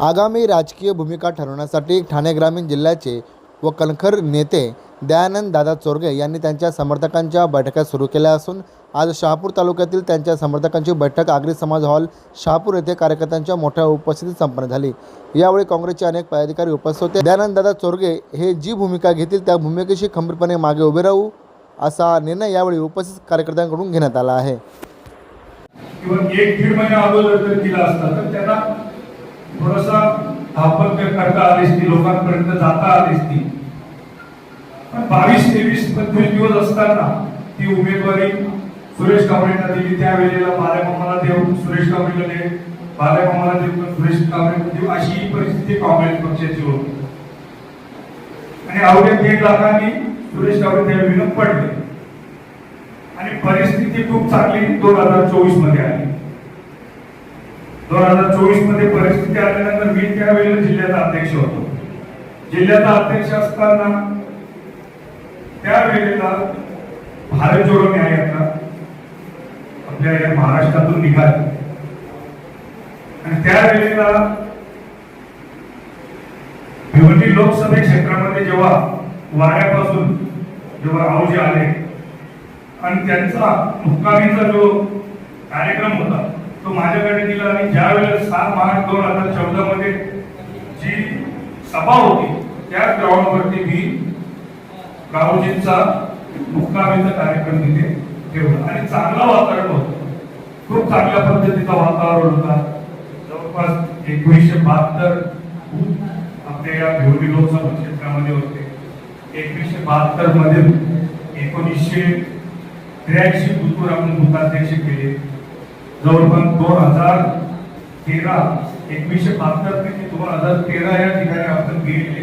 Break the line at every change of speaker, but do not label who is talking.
आगामी राजकीय भूमिका ठरवण्यासाठी ठाणे ग्रामीण जिल्ह्याचे व कणखर नेते दयानंद दादा चोरगे यांनी त्यांच्या समर्थकांच्या बैठका सुरू केल्या असून आज शहापूर तालुक्यातील त्यांच्या समर्थकांची बैठक आगरी समाज हॉल शहापूर येथे कार्यकर्त्यांच्या मोठ्या उपस्थितीत संपन्न झाली। यावेळी काँग्रेसचे अनेक पदाधिकारी उपस्थित होते। दयानंद दादा चोरगे हे जी भूमिका घेतील त्या भूमिकेशी खंबीरपणे मागे उभे राहू असा निर्णय यावेळी उपस्थित कार्यकर्त्यांकडून घेण्यात आला आहे।
एक दीड महिना अगोदर जर दिला असता तर त्यांना थोडासा धापक करता आली असती, लोकांपर्यंत जाता आली असती। पण 22-23 दिवस असताना ती उमेदवारी सुरेश कांबळेंना दिली। त्यावेळेला बालेमामाला देऊन सुरेश कांबळेला दे, बालेमामाला देऊन सुरेश कांबळेला देऊ अशी परिस्थिती काँग्रेस पक्षाची होती। आणि अवघ्या 1.5 लाखांनी सुरेश कांबळे त्या विनोद पडले आणि परिस्थिती खूप चांगली 2024 मध्ये आली। 2024 मध्ये परिस्थिती आल्यानंतर मी त्यावेळेला जिल्ह्याचा अध्यक्ष होतो। जिल्ह्याचा अध्यक्ष असताना त्यावेळेला भारत जोडो न्याय यात्रा आपल्या या महाराष्ट्रातून निघाली आणि त्यावेळेला भिवंडी लोकसभा क्षेत्रामध्ये जेव्हा वाड्यापासून जेव्हा राहुजी आले आणि त्यांचा मुक्कामीचा जो कार्यक्रम होता तो माझ्याकडे दिला आणि ज्यावेळेला 7 मार्च 2014 मध्ये जी सभा होती त्या ग्राउंडवरती मी राहुजींचा मुक्कामीचा कार्यक्रम तिथे ठेवला आणि चांगलं वातावरण होतं। खूप चांगल्या पद्धतीचं वातावरण होता। जवळपास 1972 आपल्या या भिवंडी लोकसभा क्षेत्रामध्ये होते। 1972 मध्ये 1983 बुधवार आपण बूथाध्यक्ष केले। जवळपास 2013 1972 ते 2013 या ठिकाणी आपण गेले